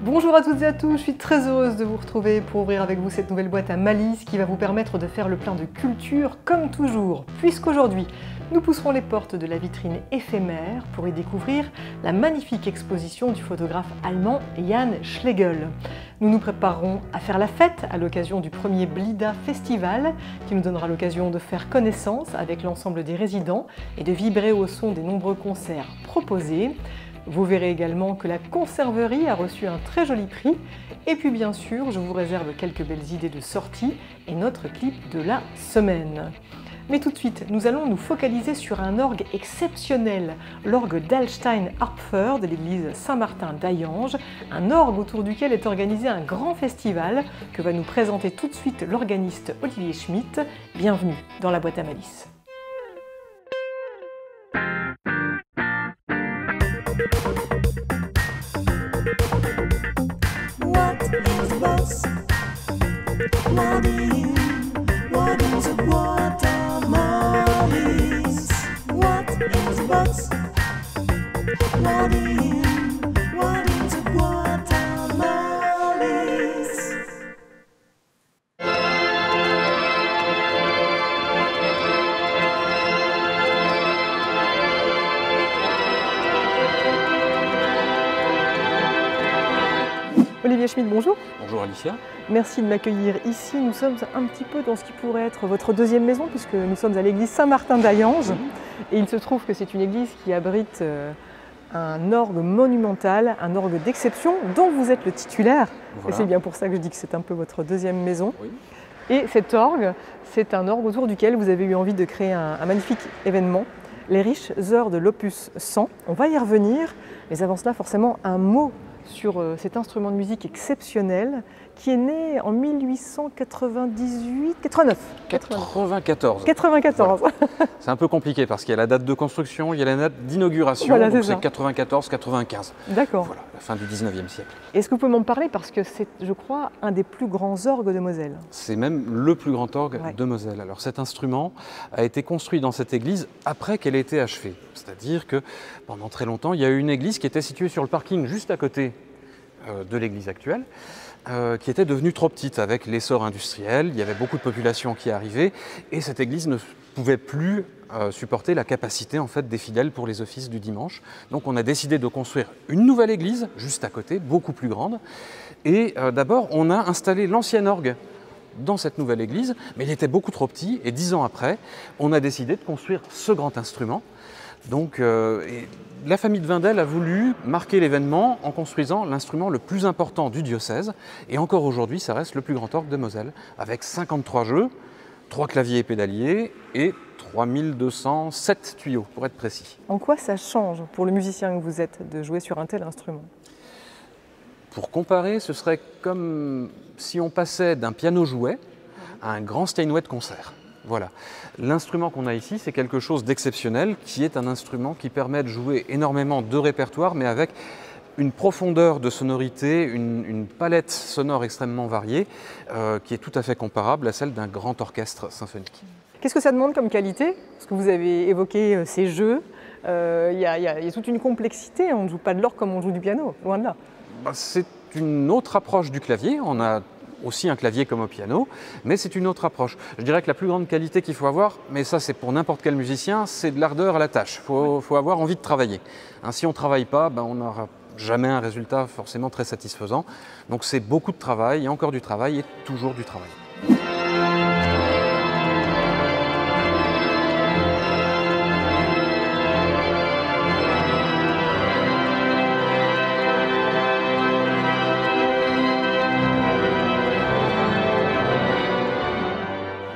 Bonjour à toutes et à tous, je suis très heureuse de vous retrouver pour ouvrir avec vous cette nouvelle boîte à malice qui va vous permettre de faire le plein de culture comme toujours, puisqu'aujourd'hui nous pousserons les portes de la vitrine éphémère pour y découvrir la magnifique exposition du photographe allemand Jan Schlegel. Nous nous préparerons à faire la fête à l'occasion du premier Blida Festival qui nous donnera l'occasion de faire connaissance avec l'ensemble des résidents et de vibrer au son des nombreux concerts proposés. Vous verrez également que la conserverie a reçu un très joli prix. Et puis bien sûr, je vous réserve quelques belles idées de sortie et notre clip de la semaine. Mais tout de suite, nous allons nous focaliser sur un orgue exceptionnel, l'orgue d'Alstein Harpfer de l'église Saint-Martin d'Hayange, un orgue autour duquel est organisé un grand festival que va nous présenter tout de suite l'organiste Olivier Schmitt. Bienvenue dans la boîte à malice. Olivier Schmitt, bonjour. Bonjour Alicia. Merci de m'accueillir ici. Nous sommes un petit peu dans ce qui pourrait être votre deuxième maison puisque nous sommes à l'église Saint-Martin d'Hayange. Et il se trouve que c'est une église qui abrite un orgue monumental, un orgue d'exception dont vous êtes le titulaire. Voilà. Et c'est bien pour ça que je dis que c'est un peu votre deuxième maison. Oui. Et cet orgue, c'est un orgue autour duquel vous avez eu envie de créer un magnifique événement, les riches heures de l'opus 100. On va y revenir, mais avant cela, forcément, un mot sur cet instrument de musique exceptionnel qui est né en 1894. 94. Voilà. C'est un peu compliqué parce qu'il y a la date de construction, il y a la date d'inauguration, voilà, donc c'est 94-95. D'accord. Voilà, la fin du 19e siècle. Est-ce que vous pouvez m'en parler parce que c'est, je crois, un des plus grands orgues de Moselle. C'est même le plus grand orgue de Moselle. Alors cet instrument a été construit dans cette église après qu'elle ait été achevée. C'est-à-dire que pendant très longtemps, il y a eu une église qui était située sur le parking juste à côté de l'église actuelle, qui était devenue trop petite avec l'essor industriel. Il y avait beaucoup de population qui arrivait et cette église ne pouvait plus supporter la capacité en fait, des fidèles pour les offices du dimanche. Donc on a décidé de construire une nouvelle église juste à côté, beaucoup plus grande. Et d'abord, on a installé l'ancien orgue dans cette nouvelle église, mais il était beaucoup trop petit et 10 ans après, on a décidé de construire ce grand instrument. Donc, la famille de Wendel a voulu marquer l'événement en construisant l'instrument le plus important du diocèse. Et encore aujourd'hui, ça reste le plus grand orgue de Moselle, avec 53 jeux, 3 claviers et pédaliers et 3207 tuyaux, pour être précis. En quoi ça change pour le musicien que vous êtes de jouer sur un tel instrument? Pour comparer, ce serait comme si on passait d'un piano jouet à un grand Steinway de concert. Voilà. L'instrument qu'on a ici, c'est quelque chose d'exceptionnel, qui est un instrument qui permet de jouer énormément de répertoires, mais avec une profondeur de sonorité, une palette sonore extrêmement variée, qui est tout à fait comparable à celle d'un grand orchestre symphonique. Qu'est-ce que ça demande comme qualité? Parce que vous avez évoqué ces jeux, il y a toute une complexité, on ne joue pas de l'orgue comme on joue du piano, loin de là. C'est une autre approche du clavier, on a aussi un clavier comme au piano, mais c'est une autre approche. Je dirais que la plus grande qualité qu'il faut avoir, mais ça c'est pour n'importe quel musicien, c'est de l'ardeur à la tâche. Il faut avoir envie de travailler. Si on ne travaille pas, on n'aura jamais un résultat forcément très satisfaisant. Donc c'est beaucoup de travail, et encore du travail, et toujours du travail.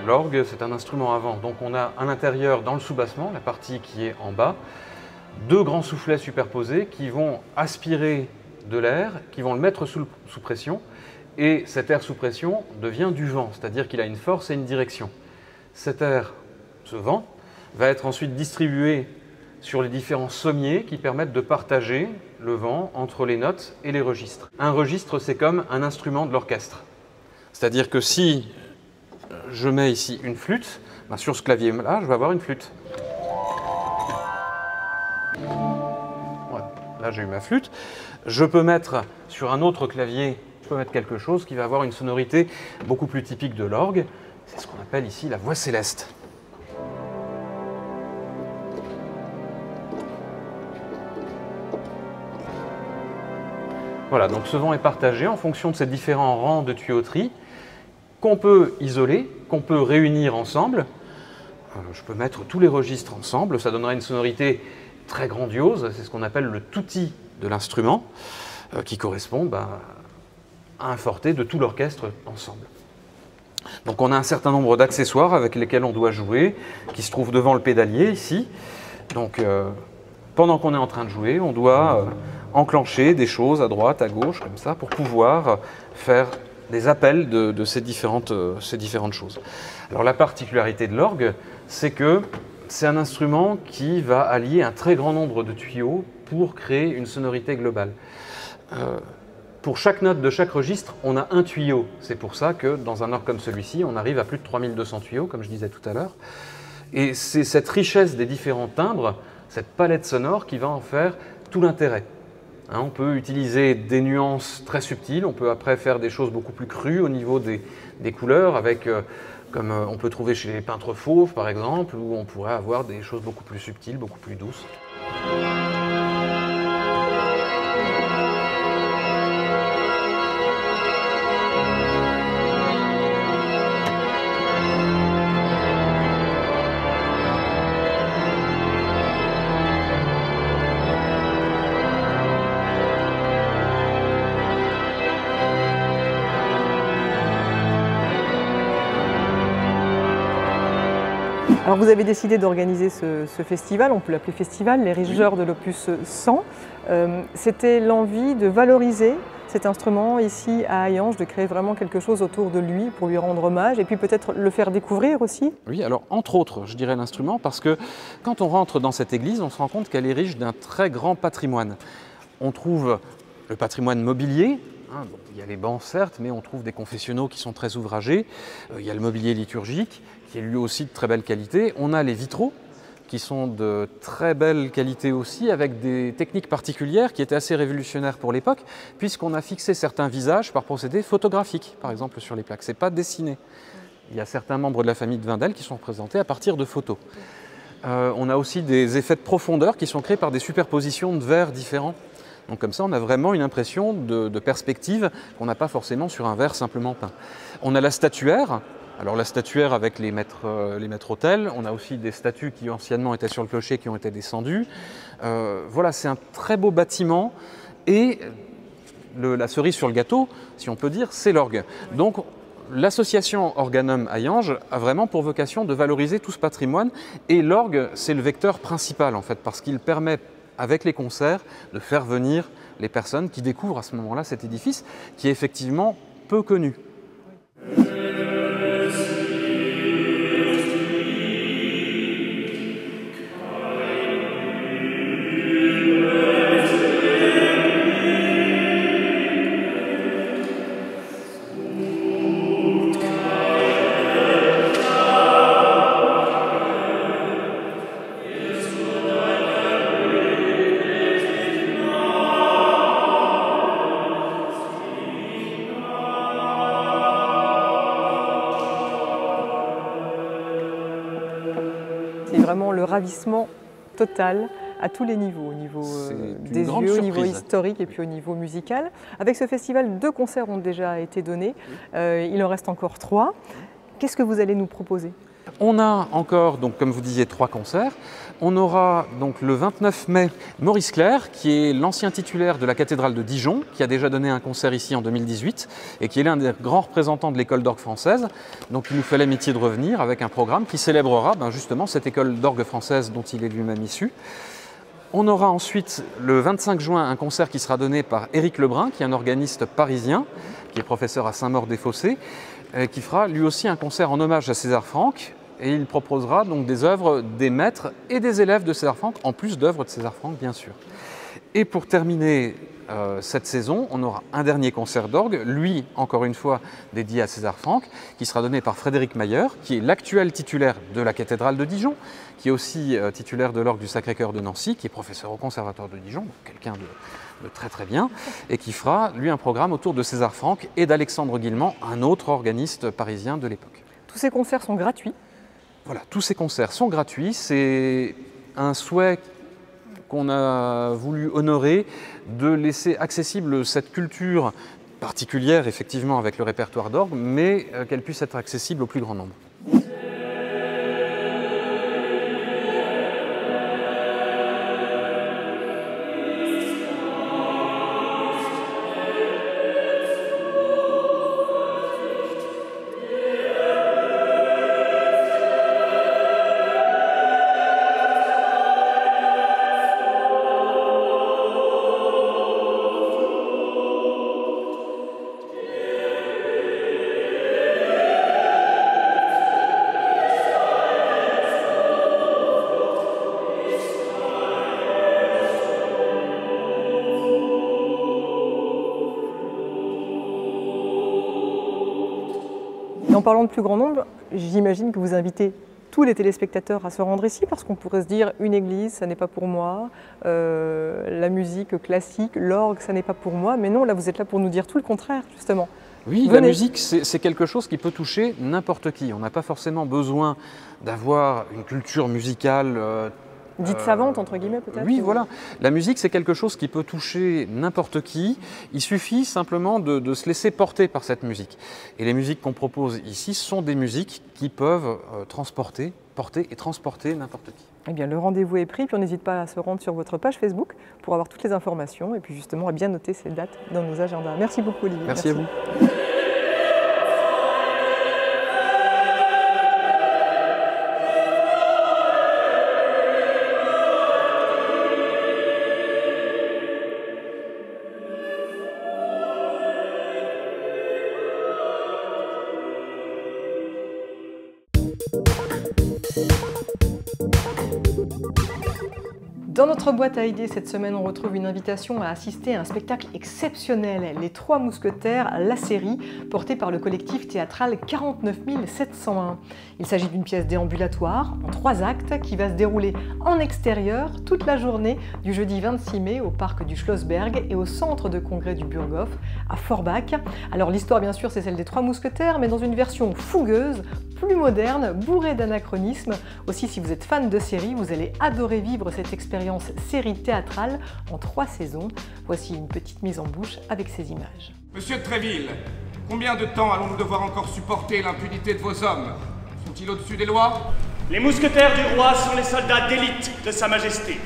L'orgue, c'est un instrument à vent, donc on a à l'intérieur, dans le sous-bassement, la partie qui est en bas, 2 grands soufflets superposés qui vont aspirer de l'air, qui vont le mettre sous pression, et cet air sous pression devient du vent, c'est-à-dire qu'il a une force et une direction. Cet air, ce vent, va être ensuite distribué sur les différents sommiers qui permettent de partager le vent entre les notes et les registres. Un registre, c'est comme un instrument de l'orchestre. C'est-à-dire que si je mets ici une flûte, sur ce clavier-là, je vais avoir une flûte. Voilà. Là, j'ai eu ma flûte. Je peux mettre sur un autre clavier, je peux mettre quelque chose qui va avoir une sonorité beaucoup plus typique de l'orgue. C'est ce qu'on appelle ici la voix céleste. Voilà, donc ce vent est partagé en fonction de ces différents rangs de tuyauterie qu'on peut isoler, qu'on peut réunir ensemble. Je peux mettre tous les registres ensemble, ça donnera une sonorité très grandiose, c'est ce qu'on appelle le tutti de l'instrument, qui correspond à un forté de tout l'orchestre ensemble. Donc on a un certain nombre d'accessoires avec lesquels on doit jouer, qui se trouvent devant le pédalier ici. Donc pendant qu'on est en train de jouer, on doit enclencher des choses à droite, à gauche, comme ça, pour pouvoir faire des appels de ces différentes choses. Alors la particularité de l'orgue, c'est que c'est un instrument qui va allier un très grand nombre de tuyaux pour créer une sonorité globale. Pour chaque note de chaque registre, on a un tuyau. C'est pour ça que dans un orgue comme celui-ci, on arrive à plus de 3200 tuyaux, comme je disais tout à l'heure. Et c'est cette richesse des différents timbres, cette palette sonore qui va en faire tout l'intérêt. On peut utiliser des nuances très subtiles, on peut après faire des choses beaucoup plus crues au niveau des couleurs, avec, comme on peut trouver chez les peintres fauves par exemple, où on pourrait avoir des choses beaucoup plus subtiles, beaucoup plus douces. Alors vous avez décidé d'organiser ce festival, on peut l'appeler festival, les Régisseurs de l'Opus 100. C'était l'envie de valoriser cet instrument ici à Hayange, de créer vraiment quelque chose autour de lui pour lui rendre hommage et puis peut-être le faire découvrir aussi. Oui, alors entre autres, je dirais l'instrument, parce que quand on rentre dans cette église, on se rend compte qu'elle est riche d'un très grand patrimoine. On trouve le patrimoine mobilier. Il y a les bancs certes, mais on trouve des confessionnaux qui sont très ouvragés. Il y a le mobilier liturgique, qui est lui aussi de très belle qualité. On a les vitraux, qui sont de très belle qualité aussi, avec des techniques particulières qui étaient assez révolutionnaires pour l'époque, puisqu'on a fixé certains visages par procédé photographique, par exemple sur les plaques. Ce n'est pas dessiné. Il y a certains membres de la famille de Wendel qui sont représentés à partir de photos. On a aussi des effets de profondeur qui sont créés par des superpositions de verres différents. Donc comme ça, on a vraiment une impression de perspective qu'on n'a pas forcément sur un verre simplement peint. On a la statuaire. Alors la statuaire avec les maîtres-autels. On a aussi des statues qui anciennement étaient sur le clocher qui ont été descendues. Voilà, c'est un très beau bâtiment. Et la cerise sur le gâteau, si on peut dire, c'est l'orgue. Donc l'association Organum Hayange a vraiment pour vocation de valoriser tout ce patrimoine. Et l'orgue, c'est le vecteur principal en fait, parce qu'il permet avec les concerts, de faire venir les personnes qui découvrent à ce moment-là cet édifice qui est effectivement peu connu. C'est vraiment le ravissement total à tous les niveaux, au niveau des yeux, au niveau historique et puis au niveau musical. Avec ce festival, 2 concerts ont déjà été donnés, il en reste encore 3. Qu'est-ce que vous allez nous proposer ? On a encore, donc, comme vous disiez, 3 concerts. On aura donc le 29 mai Maurice Clerc, qui est l'ancien titulaire de la cathédrale de Dijon, qui a déjà donné un concert ici en 2018 et qui est l'un des grands représentants de l'école d'orgue française. Donc il nous fait l'amitié de revenir avec un programme qui célébrera justement cette école d'orgue française dont il est lui-même issu. On aura ensuite le 25 juin un concert qui sera donné par Éric Lebrun, qui est un organiste parisien, qui est professeur à Saint-Maur-des-Fossés, qui fera lui aussi un concert en hommage à César Franck. Et il proposera donc des œuvres des maîtres et des élèves de César Franck, en plus d'œuvres de César Franck, bien sûr. Et pour terminer cette saison, on aura un dernier concert d'orgue, lui, encore une fois, dédié à César Franck, qui sera donné par Frédéric Mayer, qui est l'actuel titulaire de la cathédrale de Dijon, qui est aussi titulaire de l'orgue du Sacré-Cœur de Nancy, qui est professeur au Conservatoire de Dijon, quelqu'un de très très bien, et qui fera, lui, un programme autour de César Franck et d'Alexandre Guillemant, un autre organiste parisien de l'époque. Tous ces concerts sont gratuits? Voilà, tous ces concerts sont gratuits. C'est un souhait qu'on a voulu honorer, de laisser accessible cette culture particulière, effectivement, avec le répertoire d'orgue, mais qu'elle puisse être accessible au plus grand nombre. En parlant de plus grand nombre, j'imagine que vous invitez tous les téléspectateurs à se rendre ici, parce qu'on pourrait se dire une église, ça n'est pas pour moi, la musique classique, l'orgue, ça n'est pas pour moi, mais non, là vous êtes là pour nous dire tout le contraire, justement. Oui, Venez. La musique, c'est quelque chose qui peut toucher n'importe qui. On n'a pas forcément besoin d'avoir une culture musicale dite savante, entre guillemets, peut-être? Oui, voilà. La musique, c'est quelque chose qui peut toucher n'importe qui. Il suffit simplement de se laisser porter par cette musique. Et les musiques qu'on propose ici sont des musiques qui peuvent porter et transporter n'importe qui. Eh bien, le rendez-vous est pris, puis on n'hésite pas à se rendre sur votre page Facebook pour avoir toutes les informations et puis justement à bien noter ces dates dans nos agendas. Merci beaucoup, Olivier. Merci à vous. Dans notre boîte à idées, cette semaine, on retrouve une invitation à assister à un spectacle exceptionnel, Les Trois Mousquetaires, la série, portée par le collectif théâtral 49 701. Il s'agit d'une pièce déambulatoire, en 3 actes, qui va se dérouler en extérieur toute la journée du jeudi 26 mai au parc du Schlossberg et au centre de congrès du Burghof, à Forbach. Alors l'histoire, bien sûr, c'est celle des Trois Mousquetaires, mais dans une version fougueuse, plus moderne, bourrée d'anachronismes. Aussi, si vous êtes fan de série, vous allez adorer vivre cette expérience série théâtrale en 3 saisons. Voici une petite mise en bouche avec ces images. Monsieur de Tréville, combien de temps allons-nous devoir encore supporter l'impunité de vos hommes? Sont-ils au-dessus des lois? Les mousquetaires du roi sont les soldats d'élite de Sa Majesté.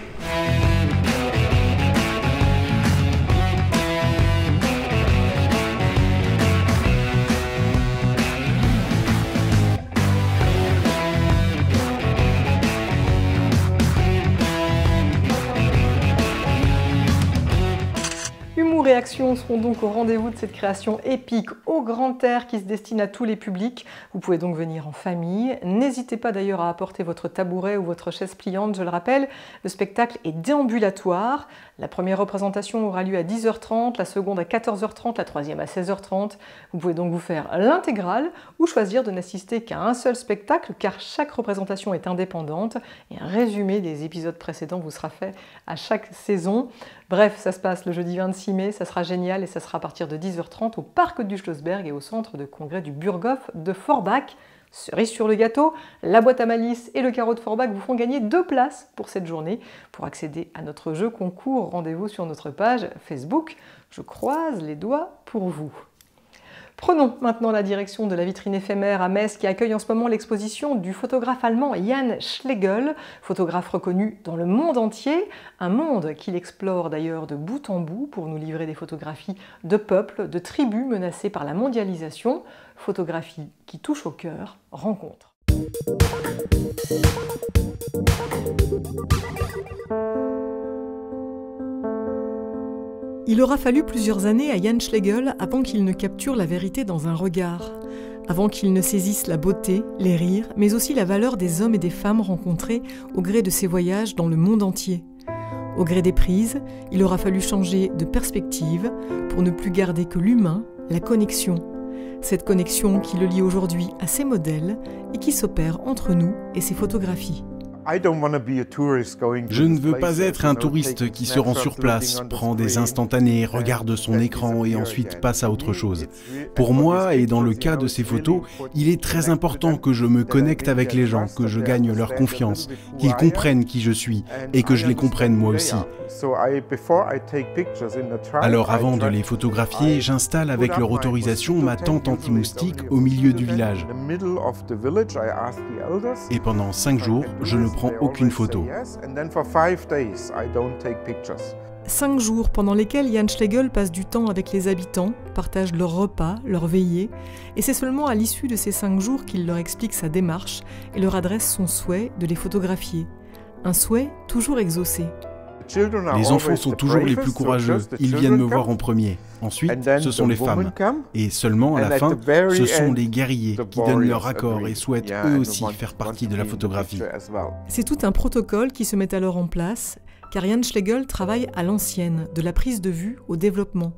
Humour et action seront donc au rendez-vous de cette création épique au grand air qui se destine à tous les publics. Vous pouvez donc venir en famille. N'hésitez pas d'ailleurs à apporter votre tabouret ou votre chaise pliante, je le rappelle. Le spectacle est déambulatoire. La première représentation aura lieu à 10h30, la seconde à 14h30, la troisième à 16h30. Vous pouvez donc vous faire l'intégrale ou choisir de n'assister qu'à un seul spectacle car chaque représentation est indépendante et un résumé des épisodes précédents vous sera fait à chaque saison. Bref, ça se passe le jeudi 26 mai, ça sera génial et ça sera à partir de 10h30 au parc du Schlossberg et au centre de congrès du Burghof de Forbach. Cerise sur le gâteau, la boîte à malice et le carreau de Forbach vous font gagner 2 places pour cette journée. Pour accéder à notre jeu concours, rendez-vous sur notre page Facebook. Je croise les doigts pour vous. Prenons maintenant la direction de la vitrine éphémère à Metz qui accueille en ce moment l'exposition du photographe allemand Jan Schlegel, photographe reconnu dans le monde entier, un monde qu'il explore d'ailleurs de bout en bout pour nous livrer des photographies de peuples, de tribus menacées par la mondialisation, photographie qui touche au cœur, rencontre. Il aura fallu plusieurs années à Jan Schlegel avant qu'il ne capture la vérité dans un regard, avant qu'il ne saisisse la beauté, les rires, mais aussi la valeur des hommes et des femmes rencontrés au gré de ses voyages dans le monde entier. Au gré des prises, il aura fallu changer de perspective pour ne plus garder que l'humain, la connexion. Cette connexion qui le lie aujourd'hui à ses modèles et qui s'opère entre nous et ses photographies. Je ne veux pas être un touriste qui se rend sur place, prend des instantanés, regarde son écran et ensuite passe à autre chose. Pour moi, et dans le cas de ces photos, il est très important que je me connecte avec les gens, que je gagne leur confiance, qu'ils comprennent qui je suis et que je les comprenne moi aussi. Alors avant de les photographier, j'installe avec leur autorisation ma tente anti-moustique au milieu du village. Et pendant 5 jours, je ne prends aucune photo. 5 jours pendant lesquels Jan Schlegel passe du temps avec les habitants, partage leurs repas, leurs veillées, et c'est seulement à l'issue de ces 5 jours qu'il leur explique sa démarche et leur adresse son souhait de les photographier. Un souhait toujours exaucé. Les enfants sont toujours les plus courageux, ils viennent me voir en premier. Ensuite, ce sont les femmes. Et seulement à la fin, ce sont les guerriers qui donnent leur accord et souhaitent eux aussi faire partie de la photographie. C'est tout un protocole qui se met alors en place, car Jan Schlegel travaille à l'ancienne, de la prise de vue au développement.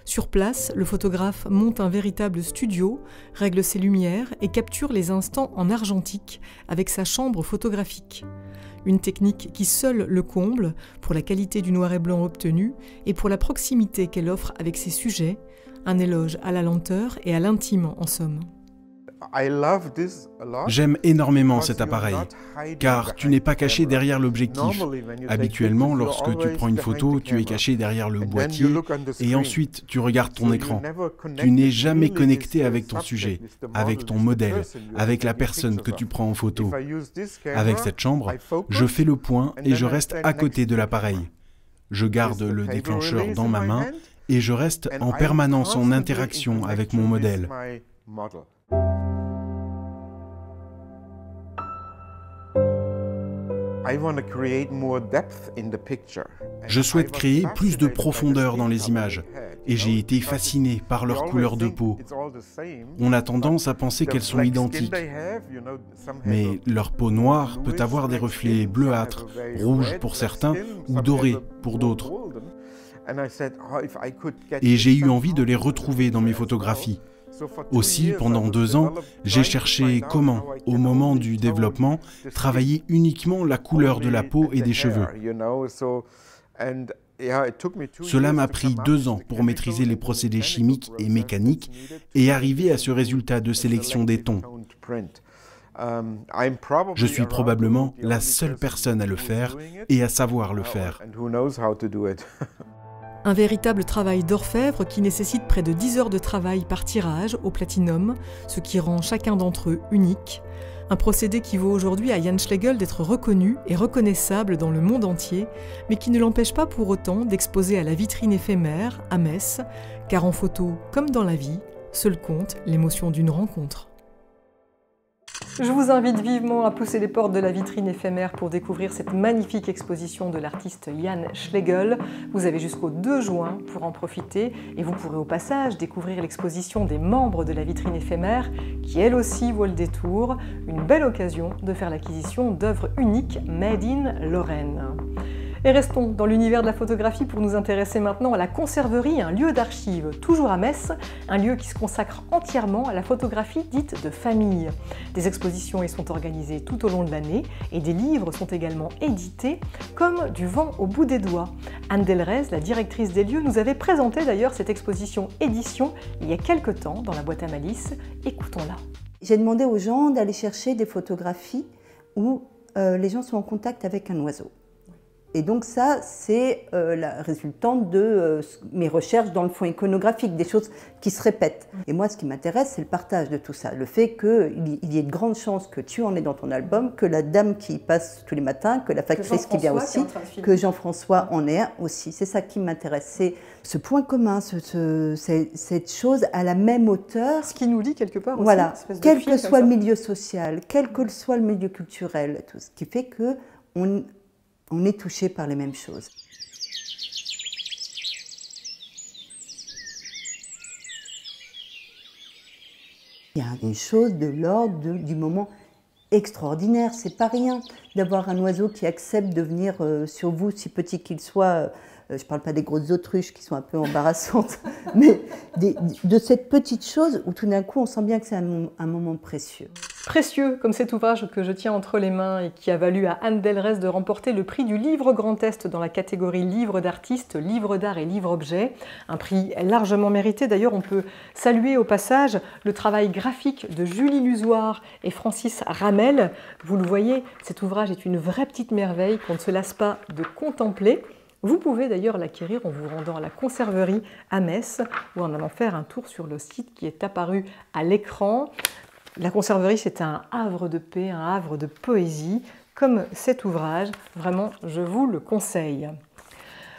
Sur place, le photographe monte un véritable studio, règle ses lumières et capture les instants en argentique avec sa chambre photographique. Une technique qui seule le comble pour la qualité du noir et blanc obtenu et pour la proximité qu'elle offre avec ses sujets, un éloge à la lenteur et à l'intime en somme. J'aime énormément cet appareil, car tu n'es pas caché derrière l'objectif. Habituellement, lorsque tu prends une photo, tu es caché derrière le boîtier et ensuite tu regardes ton écran. Tu n'es jamais connecté avec ton sujet, avec ton modèle, avec la personne que tu prends en photo. Avec cette chambre, je fais le point et je reste à côté de l'appareil. Je garde le déclencheur dans ma main et je reste en permanence en interaction avec mon modèle. Je souhaite créer plus de profondeur dans les images et j'ai été fasciné par leur couleur de peau. On a tendance à penser qu'elles sont identiques, mais leur peau noire peut avoir des reflets bleuâtres, rouges pour certains ou dorés pour d'autres. Et j'ai eu envie de les retrouver dans mes photographies. Aussi, pendant 2 ans, j'ai cherché comment, au moment du développement, travailler uniquement la couleur de la peau et des cheveux. Cela m'a pris 2 ans pour maîtriser les procédés chimiques et mécaniques et arriver à ce résultat de sélection des tons. Je suis probablement la seule personne à le faire et à savoir le faire. Un véritable travail d'orfèvre qui nécessite près de 10 heures de travail par tirage au platinum, ce qui rend chacun d'entre eux unique. Un procédé qui vaut aujourd'hui à Jan Schlegel d'être reconnu et reconnaissable dans le monde entier, mais qui ne l'empêche pas pour autant d'exposer à la vitrine éphémère, à Metz, car en photo, comme dans la vie, seul compte l'émotion d'une rencontre. Je vous invite vivement à pousser les portes de la vitrine éphémère pour découvrir cette magnifique exposition de l'artiste Jan Schlegel. Vous avez jusqu'au 2 juin pour en profiter et vous pourrez au passage découvrir l'exposition des membres de la vitrine éphémère qui elle aussi vaut le détour. Une belle occasion de faire l'acquisition d'œuvres uniques made in Lorraine. Et restons dans l'univers de la photographie pour nous intéresser maintenant à la Conserverie, un lieu d'archives toujours à Metz, un lieu qui se consacre entièrement à la photographie dite de famille. Des expositions y sont organisées tout au long de l'année et des livres sont également édités, comme du vent au bout des doigts. Anne Delrez, la directrice des lieux, nous avait présenté d'ailleurs cette exposition édition il y a quelques temps dans la boîte à malice. Écoutons-la. J'ai demandé aux gens d'aller chercher des photographies où les gens sont en contact avec un oiseau. Et donc ça, c'est la résultante de mes recherches dans le fond iconographique, des choses qui se répètent. Et moi, ce qui m'intéresse, c'est le partage de tout ça. Le fait qu'il y ait de grandes chances que tu en aies dans ton album, que la dame qui passe tous les matins, que la factrice qui vient aussi, que Jean-François en ait un aussi. C'est ça qui m'intéresse, c'est ce point commun, cette chose à la même hauteur. Ce qui nous lie quelque part aussi. Voilà, quel que soit le milieu social, quel que soit le milieu culturel, tout ce qui fait qu'on est touché par les mêmes choses. Il y a une chose de l'ordre du moment extraordinaire, c'est pas rien. d'avoir un oiseau qui accepte de venir sur vous, si petit qu'il soit. Je ne parle pas des grosses autruches qui sont un peu embarrassantes, mais de cette petite chose où tout d'un coup on sent bien que c'est un moment précieux. Précieux, comme cet ouvrage que je tiens entre les mains et qui a valu à Anne Delrez de remporter le prix du Livre Grand Est dans la catégorie livre d'artistes, livre d'art et livre-objet. Un prix largement mérité. D'ailleurs, on peut saluer au passage le travail graphique de Julie Lusoir et Francis Ramel. Vous le voyez, cet ouvrage est une vraie petite merveille qu'on ne se lasse pas de contempler. Vous pouvez d'ailleurs l'acquérir en vous rendant à la conserverie à Metz ou en allant faire un tour sur le site qui est apparu à l'écran. La conserverie, c'est un havre de paix, un havre de poésie, comme cet ouvrage. Vraiment, je vous le conseille.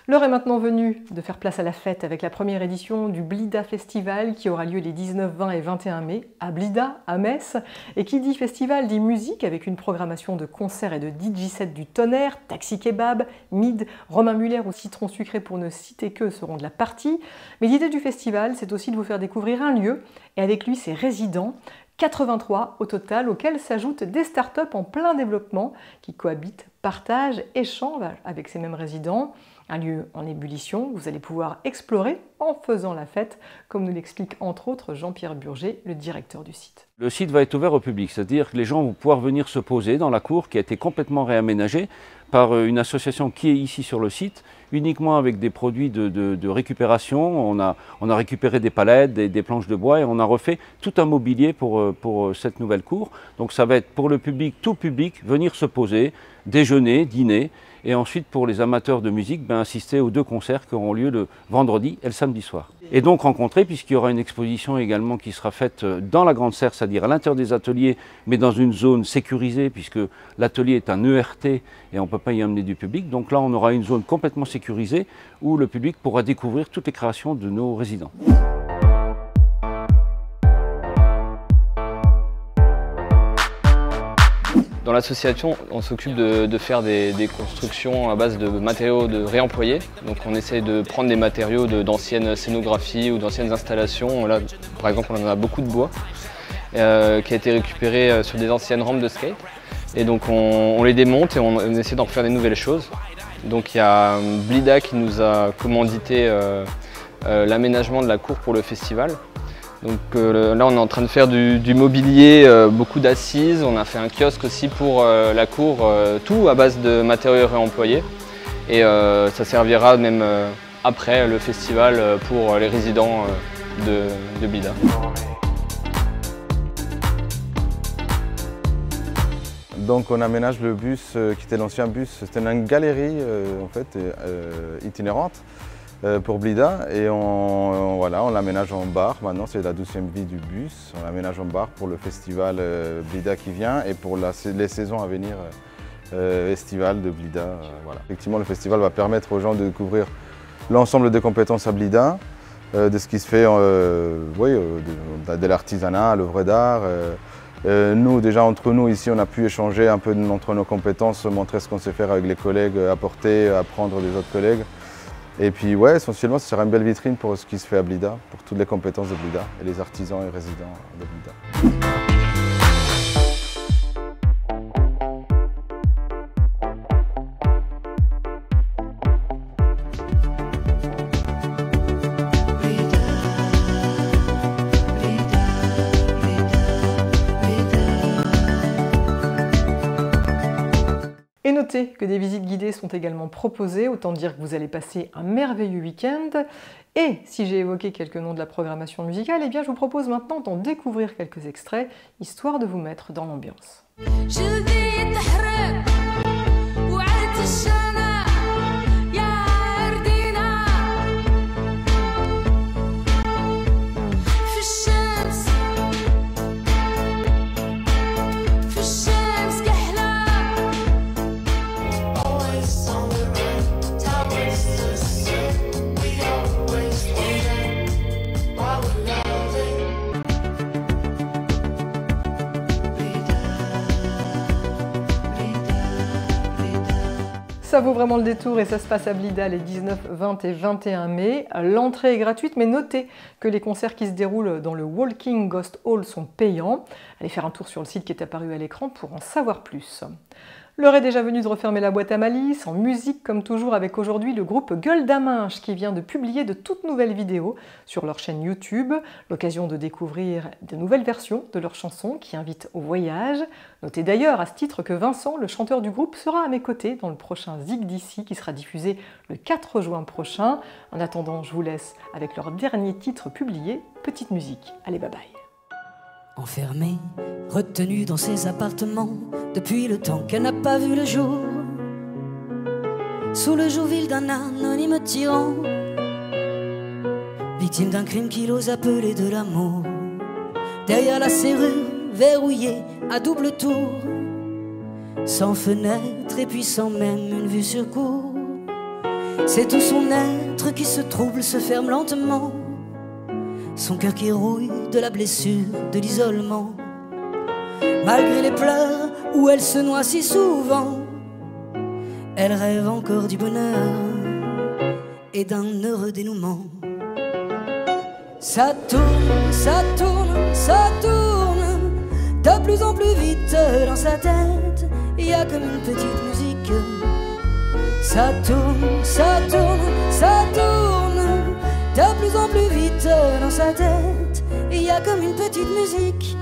L'heure est maintenant venue de faire place à la fête avec la première édition du Blida Festival qui aura lieu les 19, 20 et 21 mai à Blida, à Metz. Et qui dit festival dit musique avec une programmation de concerts et de DJ sets du tonnerre, Taxi Kebab, Mid, Romain Muller ou Citron Sucré pour ne citer que seront de la partie. Mais l'idée du festival, c'est aussi de vous faire découvrir un lieu et avec lui ses résidents. 83 au total, auxquels s'ajoutent des startups en plein développement qui cohabitent, partagent, échangent avec ces mêmes résidents. Un lieu en ébullition que vous allez pouvoir explorer en faisant la fête, comme nous l'explique entre autres Jean-Pierre Burger, le directeur du site. Le site va être ouvert au public, c'est-à-dire que les gens vont pouvoir venir se poser dans la cour qui a été complètement réaménagée par une association qui est ici sur le site, uniquement avec des produits de récupération. On a récupéré des palettes, des planches de bois et on a refait tout un mobilier pour cette nouvelle cour. Donc ça va être pour le public, tout public, venir se poser, déjeuner, dîner. Et ensuite, pour les amateurs de musique, assister aux 2 concerts qui auront lieu le vendredi et le samedi soir. Et donc rencontrer, puisqu'il y aura une exposition également qui sera faite dans la Grande Serre, c'est-à-dire à l'intérieur des ateliers, mais dans une zone sécurisée, puisque l'atelier est un ERT et on ne peut pas y emmener du public. Donc là, on aura une zone complètement sécurisée où le public pourra découvrir toutes les créations de nos résidents. Dans l'association, on s'occupe de faire des constructions à base de matériaux réemployés. Donc on essaye de prendre des matériaux d'anciennes scénographies ou d'anciennes installations. Là, par exemple, on en a beaucoup de bois qui a été récupéré sur des anciennes rampes de skate. Et donc on les démonte et on essaie d'en faire des nouvelles choses. Donc il y a Blida qui nous a commandité l'aménagement de la cour pour le festival. Donc là on est en train de faire du mobilier, beaucoup d'assises, on a fait un kiosque aussi pour la cour, tout à base de matériaux réemployés. Et ça servira même après le festival pour les résidents de Blida. Donc on aménage le bus qui était l'ancien bus, c'était une galerie en fait, itinérante. Pour Blida et on l'aménage en bar. Maintenant c'est la 12e vie du bus. On l'aménage en bar pour le festival Blida qui vient et pour les saisons à venir estivales de Blida. Voilà. Effectivement le festival va permettre aux gens de découvrir l'ensemble des compétences à Blida, de ce qui se fait de l'artisanat à l'œuvre d'art. Nous déjà entre nous ici on a pu échanger un peu entre nos compétences, montrer ce qu'on sait faire avec les collègues, apporter, apprendre des autres collègues. Et puis ouais, essentiellement, ce sera une belle vitrine pour ce qui se fait à Blida, pour toutes les compétences de Blida et les artisans et résidents de Blida. Et notez que des visites guidées sont également proposées, autant dire que vous allez passer un merveilleux week-end. Et si j'ai évoqué quelques noms de la programmation musicale, eh bien je vous propose maintenant d'en découvrir quelques extraits, histoire de vous mettre dans l'ambiance. Ça vaut vraiment le détour et ça se passe à Blida les 19, 20 et 21 mai. L'entrée est gratuite, mais notez que les concerts qui se déroulent dans le Walking Ghost Hall sont payants. Allez faire un tour sur le site qui est apparu à l'écran pour en savoir plus. L'heure est déjà venue de refermer la boîte à malice, en musique comme toujours avec aujourd'hui le groupe Gueule d'Aminche qui vient de publier de toutes nouvelles vidéos sur leur chaîne YouTube, l'occasion de découvrir de nouvelles versions de leurs chansons qui invitent au voyage. Notez d'ailleurs à ce titre que Vincent, le chanteur du groupe, sera à mes côtés dans le prochain Zig d'ici qui sera diffusé le 4 juin prochain. En attendant, je vous laisse avec leur dernier titre publié, Petite musique. Allez, bye bye. Enfermée, retenue dans ses appartements depuis le temps qu'elle n'a pas vu le jour, sous le joug vil d'un anonyme tyran, victime d'un crime qu'il ose appeler de l'amour, derrière la serrure verrouillée à double tour, sans fenêtre et puis sans même une vue sur cour. C'est tout son être qui se trouble, se ferme lentement, son cœur qui rouille de la blessure, de l'isolement. Malgré les pleurs où elle se noie si souvent, elle rêve encore du bonheur et d'un heureux dénouement. Ça tourne, ça tourne, ça tourne, de plus en plus vite dans sa tête, il y a comme une petite musique. Ça tourne, ça tourne, ça tourne, de plus en plus vite dans sa tête, il y a comme une petite musique.